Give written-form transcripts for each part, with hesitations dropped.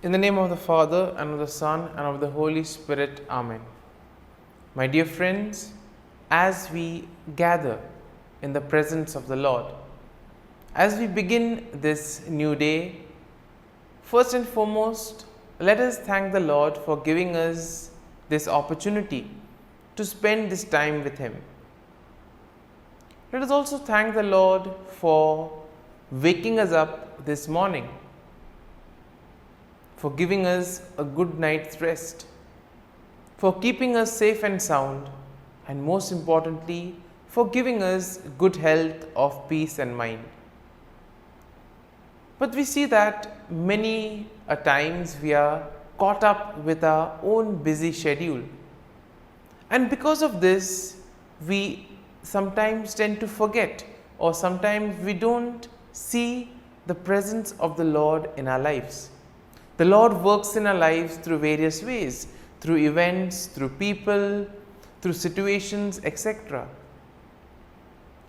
In the name of the Father, and of the Son, and of the Holy Spirit. Amen. My dear friends, as we gather in the presence of the Lord, as we begin this new day, first and foremost, let us thank the Lord for giving us this opportunity to spend this time with Him. Let us also thank the Lord for waking us up this morning, for giving us a good night's rest, for keeping us safe and sound, and most importantly, for giving us good health of peace and mind. But we see that many a times we are caught up with our own busy schedule, and because of this, we sometimes tend to forget, or sometimes we don't see the presence of the Lord in our lives. The Lord works in our lives through various ways, through events, through people, through situations, etc.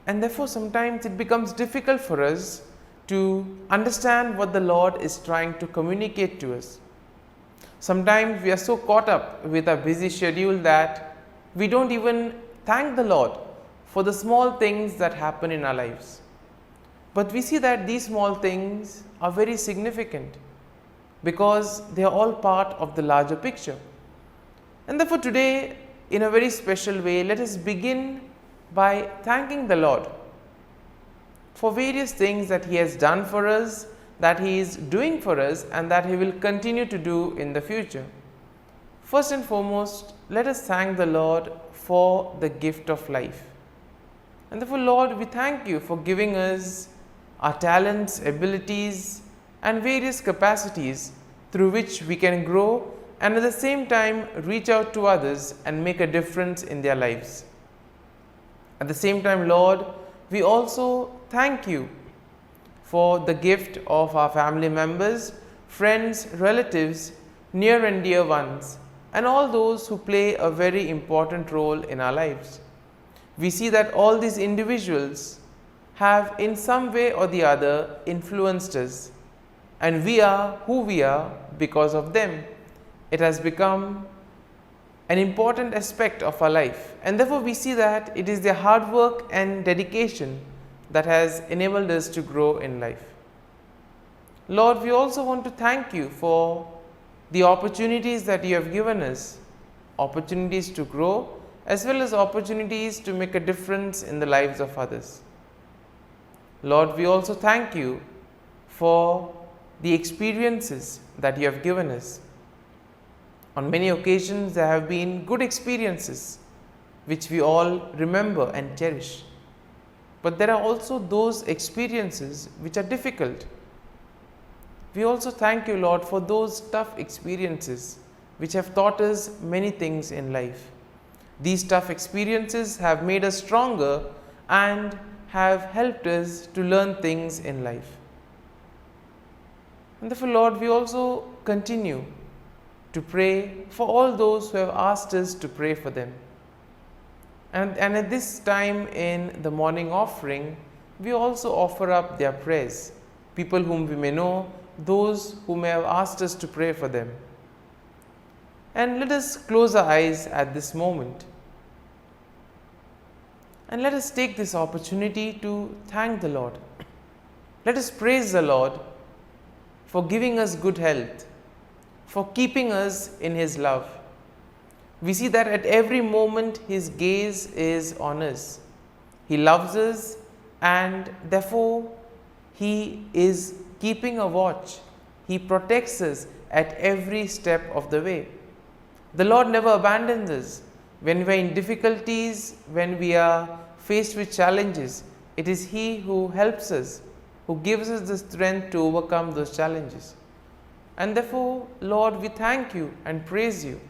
And therefore, sometimes it becomes difficult for us to understand what the Lord is trying to communicate to us. Sometimes we are so caught up with our busy schedule that we don't even thank the Lord for the small things that happen in our lives. But we see that these small things are very significant, because they are all part of the larger picture. And therefore today, in a very special way, let us begin by thanking the Lord for various things that He has done for us, that He is doing for us, and that He will continue to do in the future. First and foremost, let us thank the Lord for the gift of life. And therefore, Lord, we thank You for giving us our talents, abilities, and various capacities through which we can grow and at the same time reach out to others and make a difference in their lives. At the same time, Lord, we also thank You for the gift of our family members, friends, relatives, near and dear ones, and all those who play a very important role in our lives. We see that all these individuals have in some way or the other influenced us, and we are who we are because of them. It has become an important aspect of our life, and therefore we see that it is their hard work and dedication that has enabled us to grow in life. Lord, we also want to thank You for the opportunities that You have given us, opportunities to grow as well as opportunities to make a difference in the lives of others. Lord, we also thank You for the experiences that You have given us. On many occasions, there have been good experiences which we all remember and cherish. But there are also those experiences which are difficult. We also thank You, Lord, for those tough experiences which have taught us many things in life. These tough experiences have made us stronger and have helped us to learn things in life. And therefore, Lord, we also continue to pray for all those who have asked us to pray for them. And at this time in the morning offering, we also offer up their prayers, people whom we may know, those who may have asked us to pray for them. And let us close our eyes at this moment. And let us take this opportunity to thank the Lord. Let us praise the Lord for giving us good health, for keeping us in His love. We see that at every moment His gaze is on us. He loves us, and therefore He is keeping a watch. He protects us at every step of the way. The Lord never abandons us. When we are in difficulties, when we are faced with challenges, it is He who helps us, who gives us the strength to overcome those challenges. And therefore, Lord, we thank You and praise You.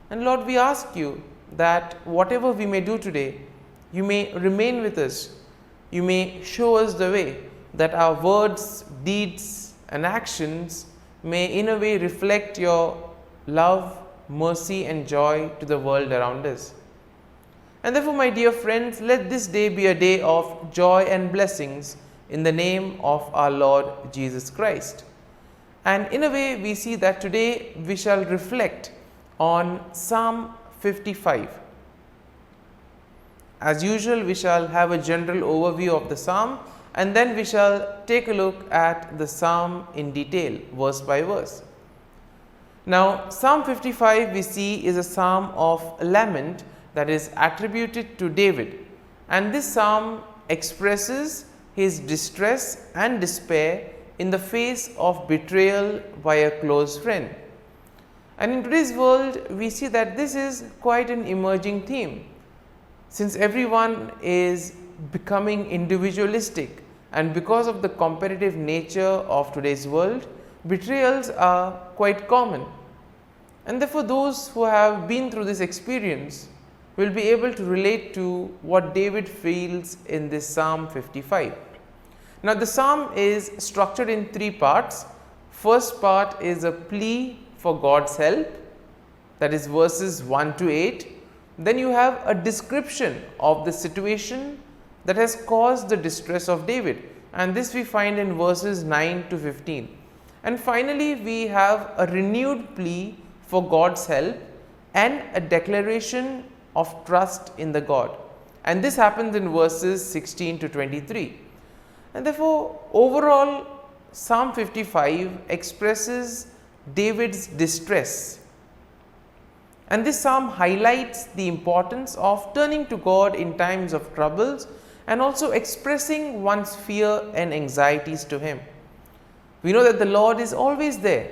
And Lord, we ask You that whatever we may do today, You may remain with us. You may show us the way, that our words, deeds, and actions may in a way reflect Your love, mercy, and joy to the world around us. And therefore, my dear friends, let this day be a day of joy and blessings in the name of our Lord Jesus Christ. And in a way, we see that today we shall reflect on Psalm 55. As usual, we shall have a general overview of the psalm, and then we shall take a look at the psalm in detail, verse by verse. Now, Psalm 55 we see is a psalm of lament that is attributed to David, and this psalm expresses his distress and despair in the face of betrayal by a close friend. And in today's world, we see that this is quite an emerging theme, since everyone is becoming individualistic, and because of the competitive nature of today's world, betrayals are quite common. And therefore, those who have been through this experience will be able to relate to what David feels in this Psalm 55. Now, the psalm is structured in three parts. First part is a plea for God's help, that is verses 1 to 8. Then you have a description of the situation that has caused the distress of David, and this we find in verses 9 to 15. And finally, we have a renewed plea for God's help and a declaration of trust in the God, and this happens in verses 16 to 23. And therefore, overall, Psalm 55 expresses David's distress. And this psalm highlights the importance of turning to God in times of troubles and also expressing one's fear and anxieties to Him. We know that the Lord is always there.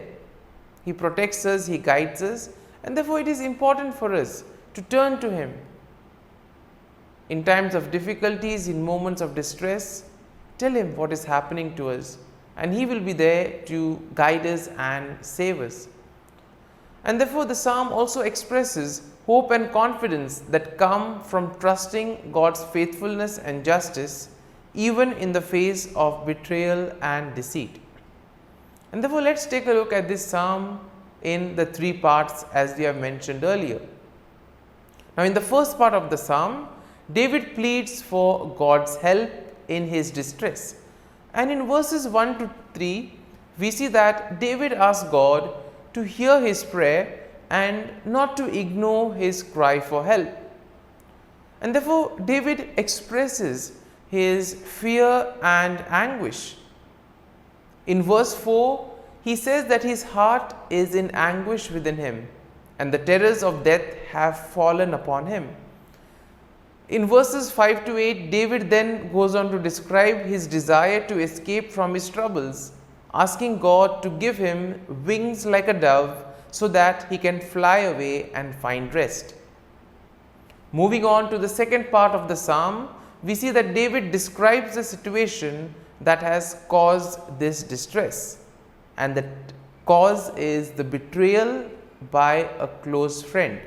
He protects us, He guides us, and therefore it is important for us to turn to Him. In times of difficulties, in moments of distress, tell Him what is happening to us, and He will be there to guide us and save us. And therefore, the psalm also expresses hope and confidence that come from trusting God's faithfulness and justice, even in the face of betrayal and deceit. And therefore, let's take a look at this psalm in the three parts as we have mentioned earlier. Now, in the first part of the psalm, David pleads for God's help in his distress. And in verses 1 to 3, we see that David asks God to hear his prayer and not to ignore his cry for help. And therefore, David expresses his fear and anguish. In verse 4, he says that his heart is in anguish within him, and the terrors of death have fallen upon him. In verses 5 to 8, David then goes on to describe his desire to escape from his troubles, asking God to give him wings like a dove so that he can fly away and find rest. Moving on to the second part of the psalm, we see that David describes the situation that has caused this distress, and the cause is the betrayal by a close friend.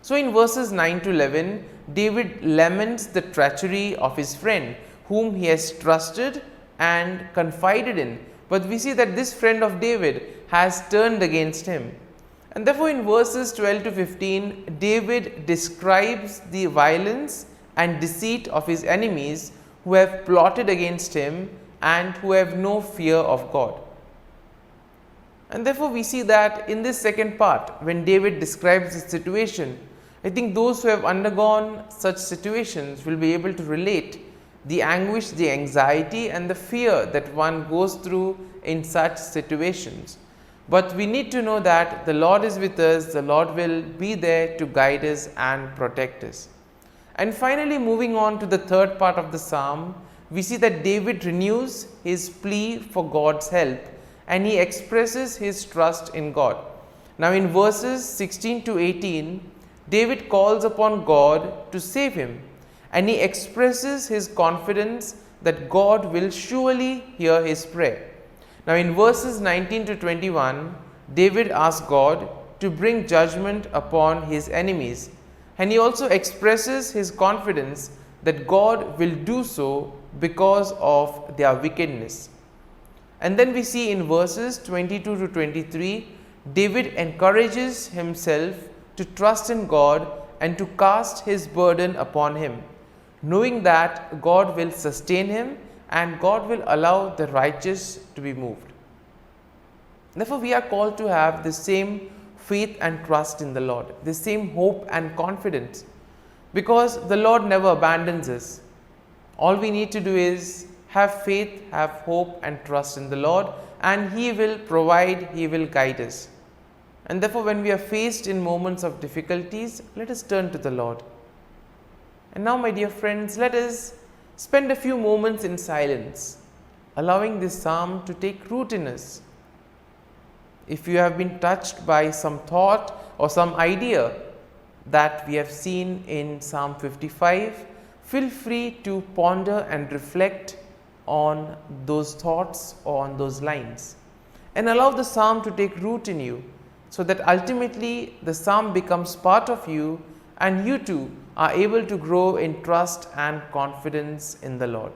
So in verses 9 to 11, David laments the treachery of his friend whom he has trusted and confided in, but we see that this friend of David has turned against him. And therefore, in verses 12 to 15, David describes the violence and deceit of his enemies who have plotted against him and who have no fear of God. And therefore, we see that in this second part, when David describes the situation, I think those who have undergone such situations will be able to relate the anguish, the anxiety and the fear that one goes through in such situations. But we need to know that the Lord is with us, the Lord will be there to guide us and protect us. And finally, moving on to the third part of the psalm, we see that David renews his plea for God's help and he expresses his trust in God. Now in verses 16 to 18, David calls upon God to save him, and he expresses his confidence that God will surely hear his prayer. Now in verses 19 to 21, David asks God to bring judgment upon his enemies, and he also expresses his confidence that God will do so because of their wickedness. And then we see in verses 22 to 23, David encourages himself to trust in God and to cast his burden upon him, knowing that God will sustain him and God will allow the righteous to be moved. Therefore, we are called to have the same faith and trust in the Lord, the same hope and confidence, because the Lord never abandons us. All we need to do is have faith, have hope and trust in the Lord, and He will provide, He will guide us. And therefore, when we are faced in moments of difficulties, let us turn to the Lord. And now, my dear friends, let us spend a few moments in silence, allowing this psalm to take root in us. If you have been touched by some thought or some idea that we have seen in Psalm 55, feel free to ponder and reflect on those thoughts or on those lines, and allow the psalm to take root in you, so that ultimately the psalm becomes part of you and you too are able to grow in trust and confidence in the Lord.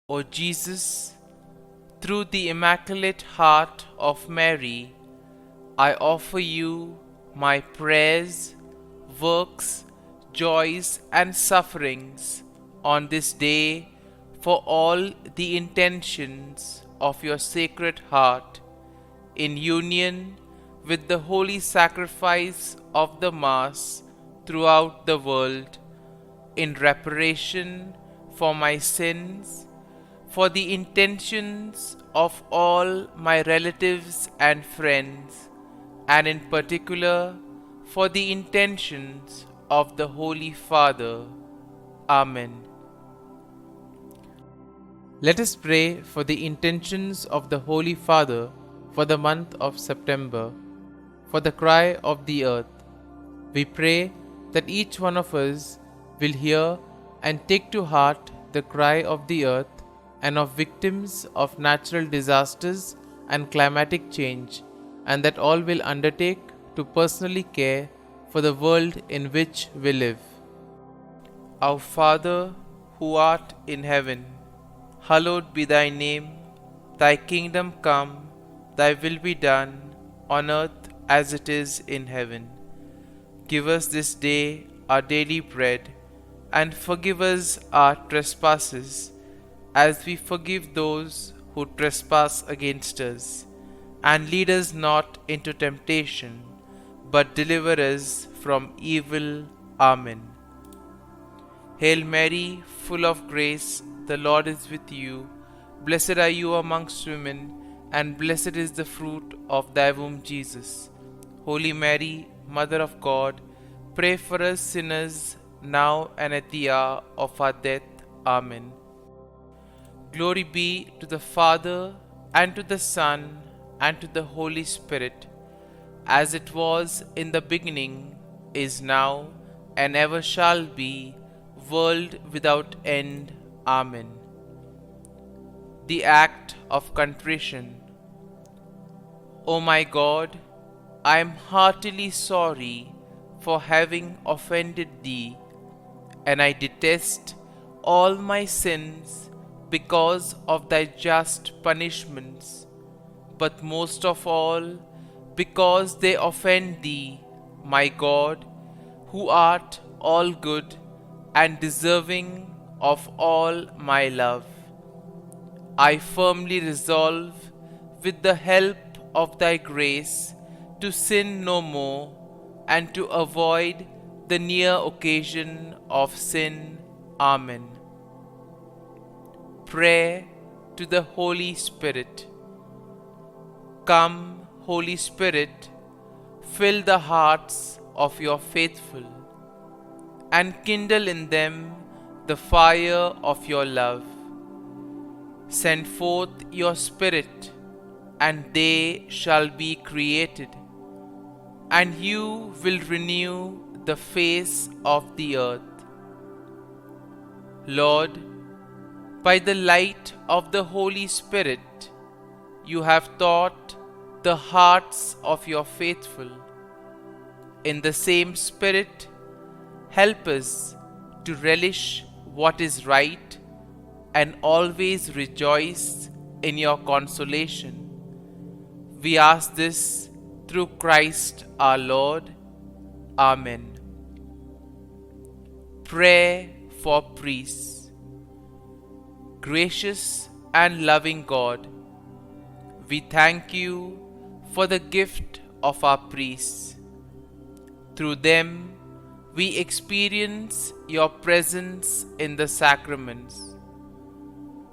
O Jesus, through the Immaculate Heart of Mary, I offer you my prayers, works, joys, and sufferings on this day for all the intentions of your Sacred Heart, in union with the holy sacrifice of the Mass throughout the world, in reparation for my sins, for the intentions of all my relatives and friends, and in particular for the intentions of the Holy Father. Amen. Let us pray for the intentions of the Holy Father for the month of September, for the cry of the earth. We pray that each one of us will hear and take to heart the cry of the earth and of victims of natural disasters and climatic change, and that all will undertake to personally care for the world in which we live. Our Father, who art in heaven, hallowed be thy name. Thy kingdom come, thy will be done, on earth as it is in heaven. Give us this day our daily bread, and forgive us our trespasses, as we forgive those who trespass against us. And lead us not into temptation, but deliver us from evil. Amen. Hail Mary, full of grace, the Lord is with you. Blessed are you amongst women, and blessed is the fruit of thy womb, Jesus. Holy Mary, Mother of God, pray for us sinners, now and at the hour of our death. Amen. Glory be to the Father, and to the Son, and to the Holy Spirit, as it was in the beginning, is now, and ever shall be, world without end. Amen. The Act of Contrition. O my God, I am heartily sorry for having offended Thee, and I detest all my sins because of Thy just punishments, but most of all because they offend Thee, my God, who art all good and deserving of all my love. I firmly resolve, with the help of Thy grace, to sin no more, and to avoid the near occasion of sin. Amen. Prayer to the Holy Spirit. Come, Holy Spirit, fill the hearts of your faithful, and kindle in them the fire of your love. Send forth your Spirit, and they shall be created, and you will renew the face of the earth. Lord, by the light of the Holy Spirit, you have taught the hearts of your faithful. In the same Spirit, help us to relish what is right and always rejoice in your consolation. We ask this through Christ our Lord. Amen. Prayer for priests. Gracious and loving God, we thank you for the gift of our priests. Through them, we experience your presence in the sacraments.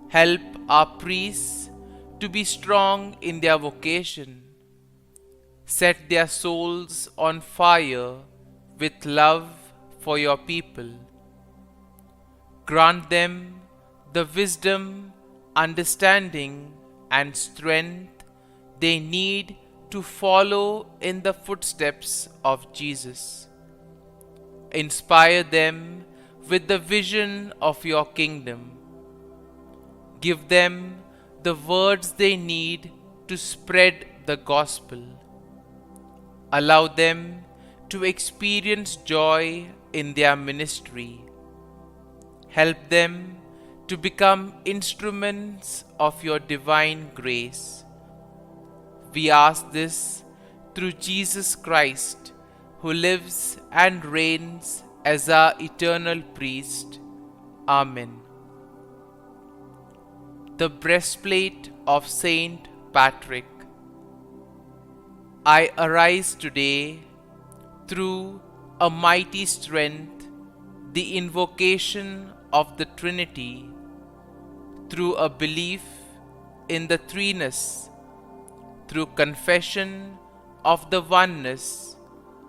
Help our priests to be strong in their vocation. Set their souls on fire with love for your people. Grant them the wisdom, understanding, and strength they need to follow in the footsteps of Jesus. Inspire them with the vision of your kingdom. Give them the words they need to spread the gospel. Allow them to experience joy in their ministry. Help them to become instruments of your divine grace. We ask this through Jesus Christ, who lives and reigns as our eternal priest. Amen. The breastplate of Saint Patrick. I arise today through a mighty strength, the invocation of the Trinity, through a belief in the threeness, through confession of the oneness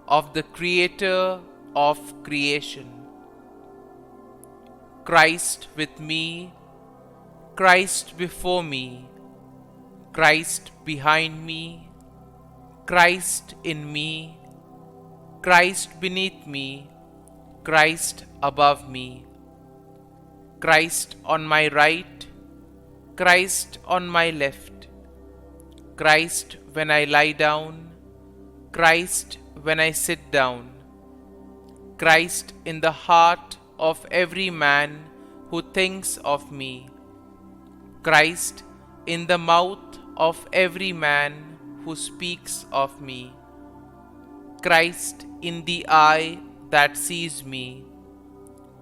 of the Creator of creation. Christ with me, Christ before me, Christ behind me, Christ in me, Christ beneath me, Christ above me, Christ on my right, Christ on my left, Christ when I lie down, Christ when I sit down, Christ in the heart of every man who thinks of me, Christ in the mouth of every man who speaks of me, Christ in the eye that sees me,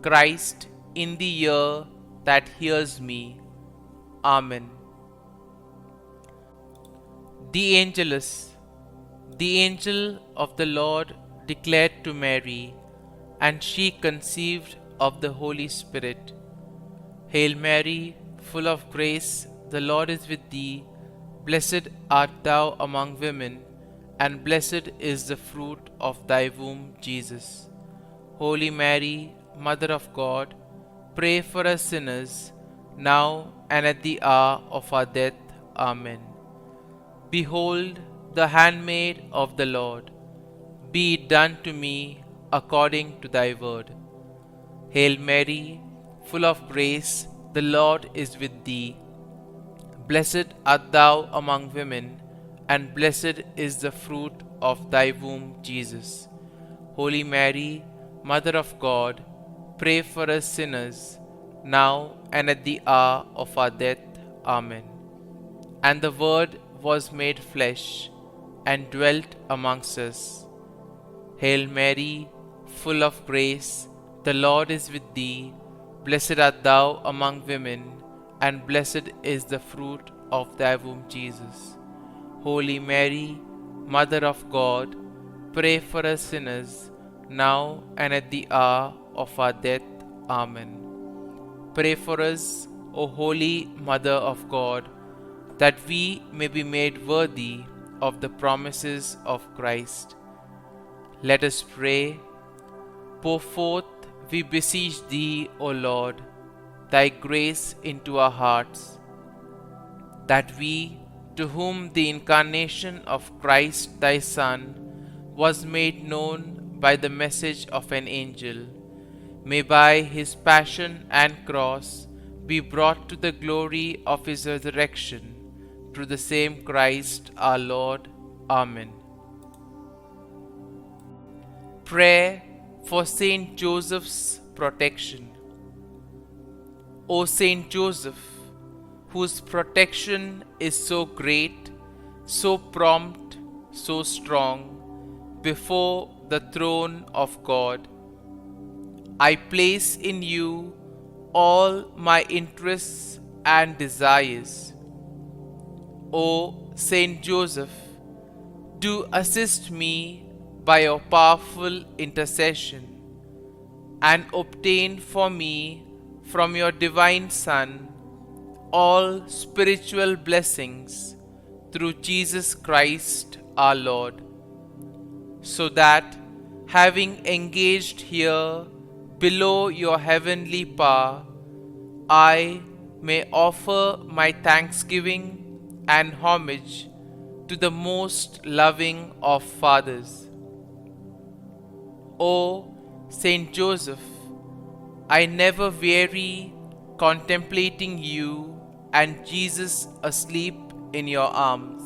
Christ in the ear that hears me. Amen. The Angelus. The angel of the Lord declared to Mary, and she conceived of the Holy Spirit. Hail Mary, full of grace, the Lord is with thee. Blessed art thou among women, and blessed is the fruit of thy womb, Jesus. Holy Mary, Mother of God, pray for us sinners, now and at the hour of our death. Amen. Behold, the handmaid of the Lord, be it done to me according to thy word. Hail Mary, full of grace, the Lord is with thee. Blessed art thou among women, and blessed is the fruit of thy womb, Jesus. Holy Mary, Mother of God, pray for us sinners, now and at the hour of our death. Amen. And the Word was made flesh, and dwelt amongst us. Hail Mary, full of grace, the Lord is with thee. Blessed art thou among women, and blessed is the fruit of thy womb, Jesus. Holy Mary, Mother of God, pray for us sinners, now and at the hour of our death. Amen. Pray for us, O Holy Mother of God, that we may be made worthy of the promises of Christ. Let us pray. Pour forth, we beseech thee, O Lord, thy grace into our hearts, that we, to whom the incarnation of Christ thy Son was made known by the message of an angel, may by his passion and cross be brought to the glory of his resurrection, through the same Christ our Lord. Amen. Prayer for Saint Joseph's protection. O Saint Joseph, whose protection is so great, so prompt, so strong, before the throne of God, I place in you all my interests and desires. O Saint Joseph, do assist me by your powerful intercession, and obtain for me from your divine Son all spiritual blessings through Jesus Christ our Lord, so that, having engaged here below your heavenly power, I may offer my thanksgiving and homage to the most loving of fathers. O Saint Joseph, I never weary contemplating you and Jesus asleep in your arms.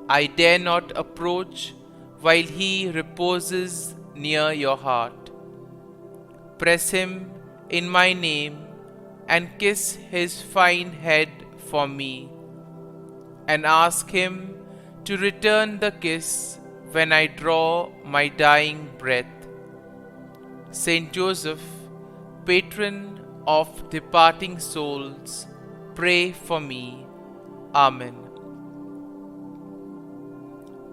I dare not approach while he reposes near your heart. Press him in my name and kiss his fine head for me, and ask him to return the kiss when I draw my dying breath. Saint Joseph, patron of departing souls, pray for me. Amen.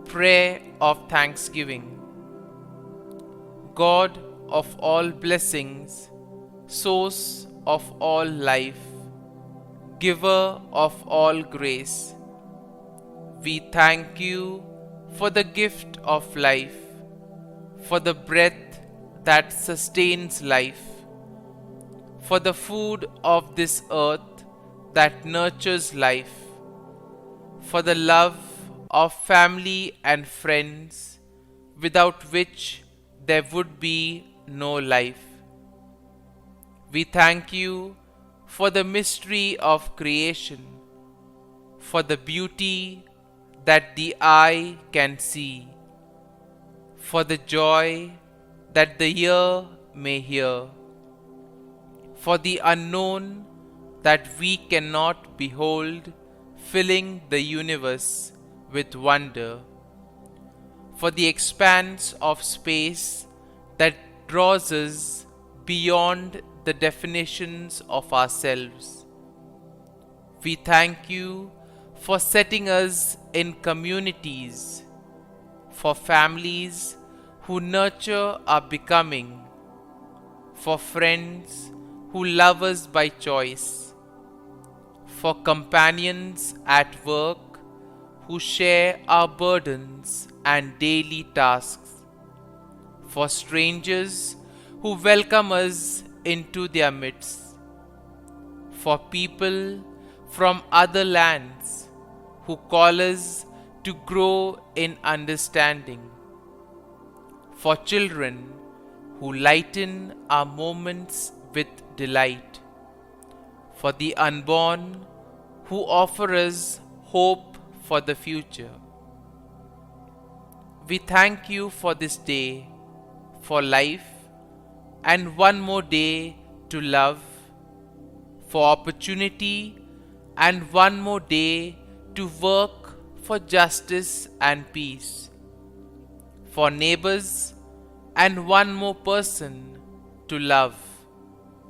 Prayer of Thanksgiving. God of all blessings, source of all life, giver of all grace, we thank you for the gift of life, for the breath that sustains life, for the food of this earth that nurtures life, for the love of family and friends, without which there would be no life. We thank you for the mystery of creation, for the beauty that the eye can see, for the joy that the ear may hear, for the unknown that we cannot behold, filling the universe with wonder, for the expanse of space that draws us beyond the definitions of ourselves. We thank you for setting us in communities, for families who nurture our becoming, for friends who love us by choice, for companions at work who share our burdens and daily tasks, for strangers who welcome us into their midst, for people from other lands who call us to grow in understanding, for children who lighten our moments with delight, for the unborn who offer us hope for the future. We thank you for this day, for life, and one more day to love, for opportunity, and one more day to work for justice and peace, for neighbors, and one more person to love,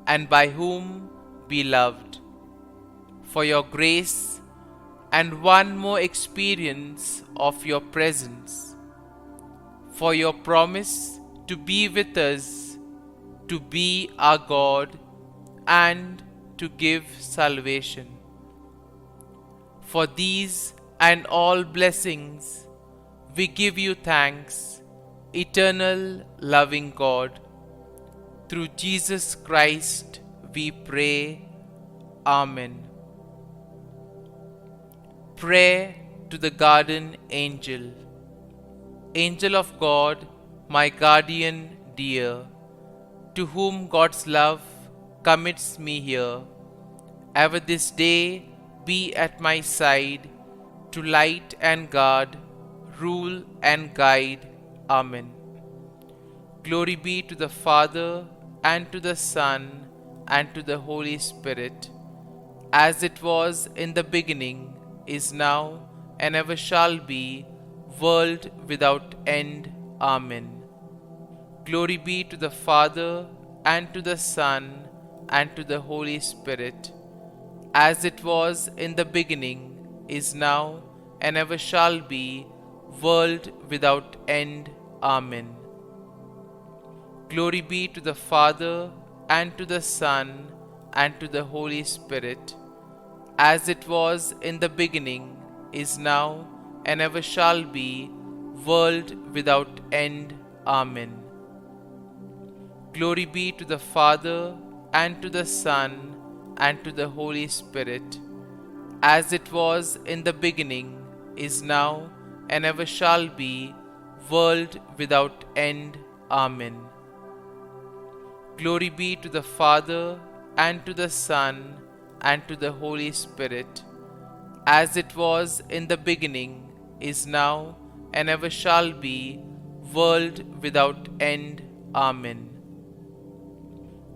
and by whom be loved, for your grace, and one more experience of your presence, for your promise to be with us, to be our God, and to give salvation. For these and all blessings, we give you thanks, eternal loving God. Through Jesus Christ we pray. Amen. Prayer to the Garden Angel. Angel of God, my guardian dear, to whom God's love commits me here, ever this day be at my side, to light and guard, rule and guide. Amen. Glory be to the Father, and to the Son, and to the Holy Spirit, as it was in the beginning, is now, and ever shall be, world without end. Amen. Glory be to the Father, and to the Son, and to the Holy Spirit, as it was in the beginning, is now, and ever shall be, world without end. Amen. Glory be to the Father, and to the Son, and to the Holy Spirit, as it was in the beginning, is now, and ever shall be, world without end. Amen. Glory be to the Father, and to the Son, and to the Holy Spirit, as it was in the beginning, is now, and ever shall be, world without end. Amen. Glory be to the Father, and to the Son, and to the Holy Spirit, as it was in the beginning, is now, and ever shall be, world without end. Amen.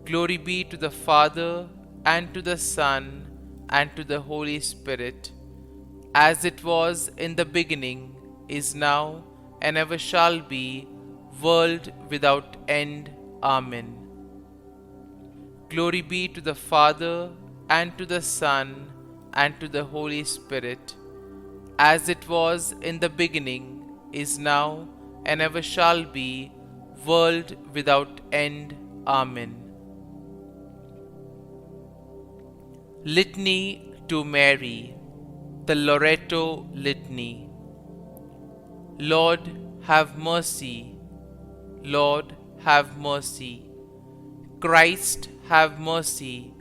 Glory be to the Father, and to the Son, and to the Holy Spirit, as it was in the beginning, is now, and ever shall be, world without end. Amen. Glory be to the Father, and to the Son, and to the Holy Spirit, as it was in the beginning, is now, and ever shall be, world without end. Amen. Litany to Mary, the Loreto Litany. Lord, have mercy. Lord, have mercy. Christ, have mercy.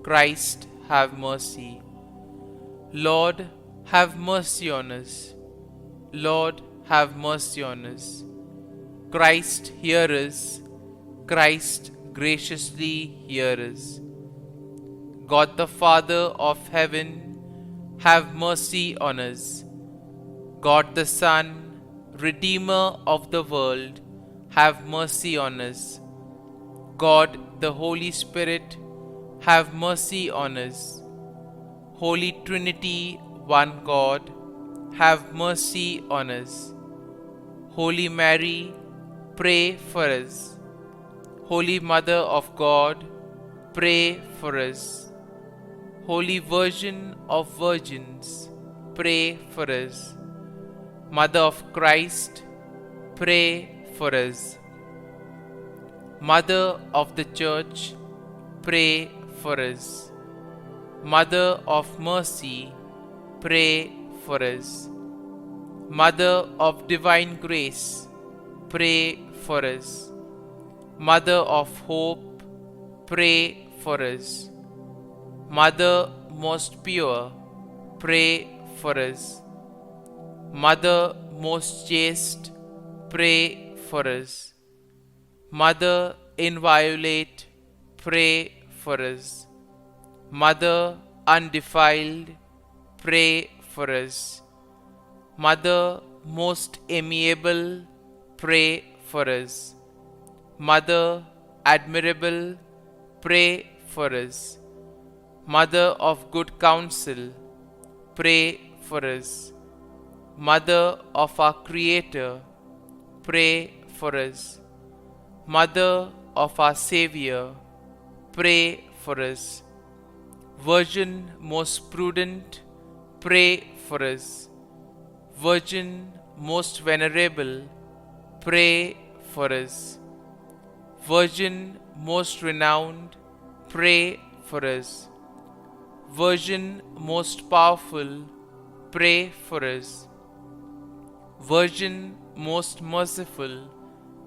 Christ, have mercy. Lord, have mercy on us. Lord, have mercy on us. Christ, hear us. Christ, graciously hear us. God the Father of heaven, have mercy on us. God the Son, Redeemer of the world, have mercy on us. God the Holy Spirit, have mercy on us. Holy Trinity, one God, have mercy on us. Holy Mary, pray for us. Holy Mother of God, pray for us. Holy Virgin of Virgins, pray for us. Mother of Christ, pray for us. Mother of the Church, pray for us. Mother of Mercy, pray for us. Mother of Divine Grace, pray for us. Mother of Hope, pray for us. Mother most pure, pray for us. Mother most chaste, pray for us. Mother inviolate, pray for us. Mother undefiled, pray for us. Mother most amiable, pray for us. Mother admirable, pray for us. Mother of good counsel, pray for us. Mother of our Creator, pray for us. Mother of our Savior, pray for us. Virgin most prudent, pray for us. Virgin most venerable, pray for us. Virgin most renowned, pray for us. Virgin most powerful, pray for us. Virgin most merciful,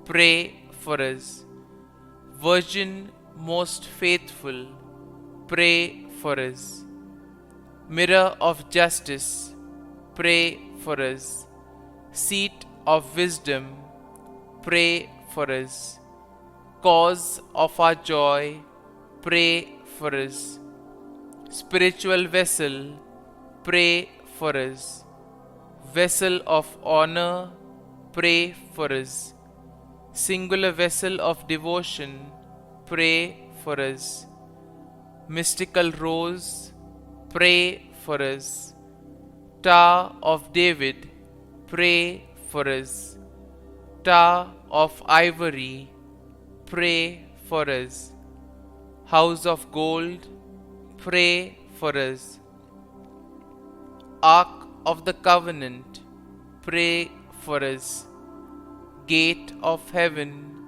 pray for us. Virgin most faithful, pray for us. Mirror of justice, pray for us. Seat of wisdom, pray for us. Cause of our joy, pray for us. Spiritual vessel, pray for us. Vessel of honor, pray for us. Singular vessel of devotion, pray for us. Mystical rose, pray for us. Tower of David, pray for us. Tower of ivory, pray for us. House of gold, pray for us. Ark of the covenant, pray for us. Gate of heaven,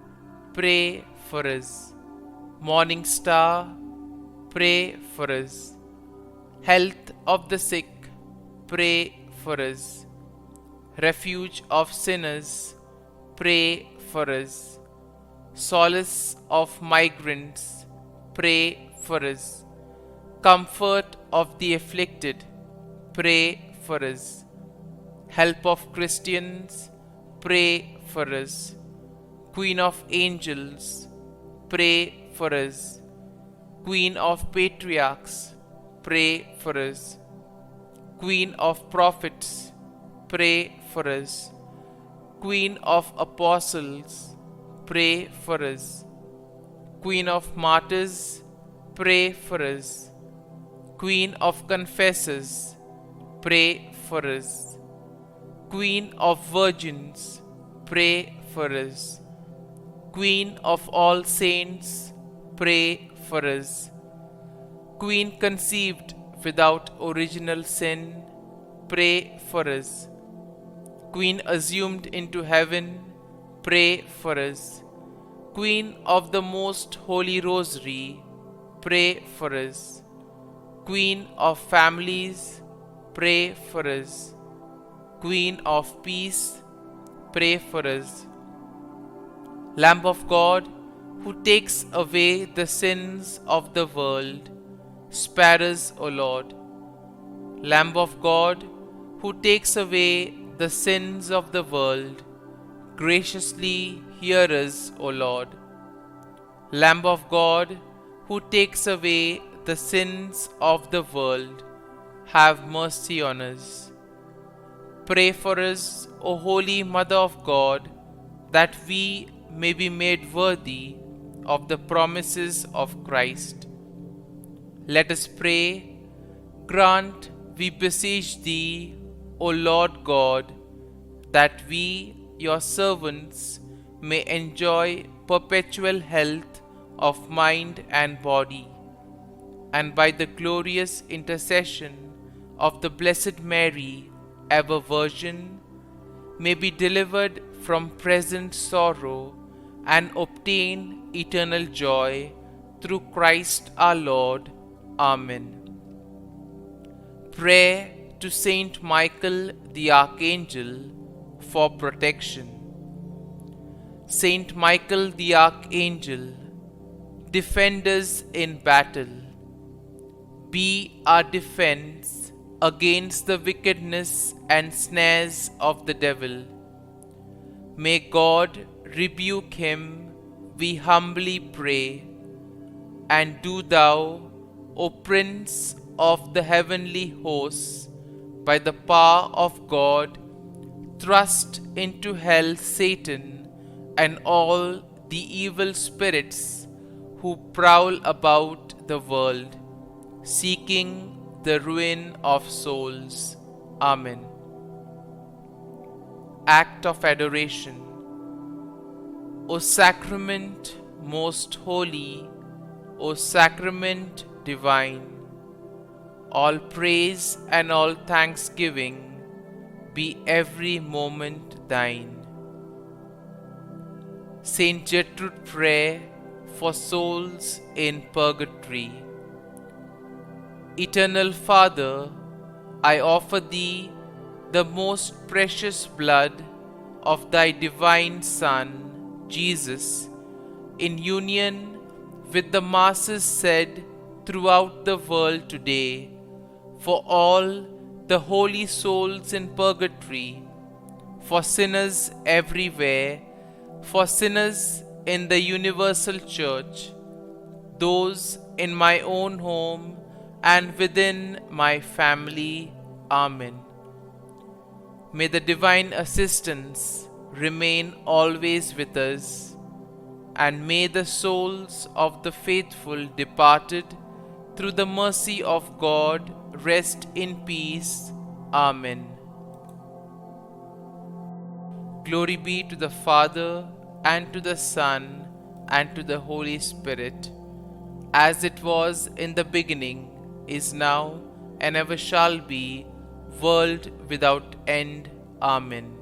pray for us. Morning star, pray for us. Health of the sick, pray for us. Refuge of sinners, pray for us. Solace of migrants, pray for us. Comfort of the afflicted, pray for us. Help of Christians, pray for us. Queen of angels, pray for us. Queen of patriarchs, pray for us. Queen of prophets, pray for us. Queen of apostles, pray for us. Queen of martyrs, pray for us. Queen of confessors, pray for us. Queen of virgins, pray for us. Queen of all saints, pray for us. Queen conceived without original sin, pray for us. Queen assumed into heaven, pray for us. Queen of the Most Holy Rosary, pray for us. Queen of families, pray for us. Queen of peace, pray for us. Lamb of God, who takes away the sins of the world, spare us, O Lord. Lamb of God, who takes away the sins of the world, graciously hear us, O Lord. Lamb of God, who takes away the sins of the world, have mercy on us. Pray for us, O Holy Mother of God, that we may be made worthy of the promises of Christ. Let us pray. Grant, we beseech Thee, O Lord God, that we, Your servants, may enjoy perpetual health of mind and body, and by the glorious intercession of the Blessed Mary, ever Virgin, may be delivered from present sorrow and obtain eternal joy through Christ our Lord. Amen. Prayer to Saint Michael the Archangel for protection. Saint Michael the Archangel, defend us in battle. Be our defense against the wickedness and snares of the devil. May God rebuke him, we humbly pray. And do Thou, O Prince of the heavenly hosts, by the power of God, thrust into hell Satan and all the evil spirits who prowl about the world, seeking the ruin of souls. Amen. Act of Adoration. O Sacrament most holy, O Sacrament divine, all praise and all thanksgiving be every moment Thine. Saint Gertrude Prayer for souls in purgatory. Eternal Father, I offer Thee the most precious blood of Thy divine Son, Jesus, in union with the masses said throughout the world today, for all the holy souls in purgatory, for sinners everywhere, for sinners in the universal church, those in my own home and within my family. Amen. May the divine assistance remain always with us, and may the souls of the faithful departed through the mercy of God rest in peace. Amen. Glory be to the Father, and to the Son, and to the Holy Spirit, as it was in the beginning, is now, and ever shall be, world without end. Amen.